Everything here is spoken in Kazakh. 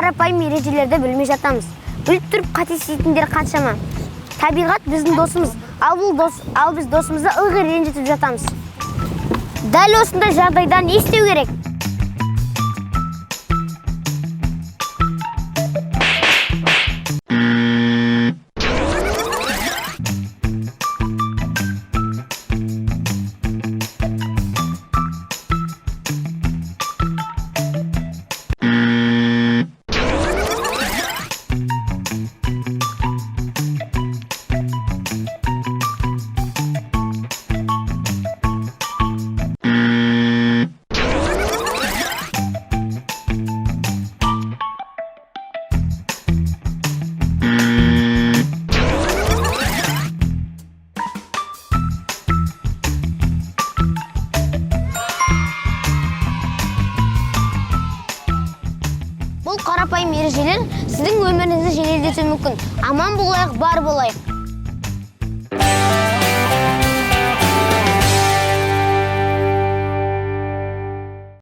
карапайым ережелерді білмей жатамыз. Біліп тұрып қатесейтіндер қаншама. Табиғат біздің досымыз, ал біз досымызды ылғи ренжітіп жатамыз. Дәл осындай жағдайдан не істеу керек? Бұл қарапайым ережелер сіздің өміріңізді жеңілдетуі мүмкін. Аман болайық, бар болайық.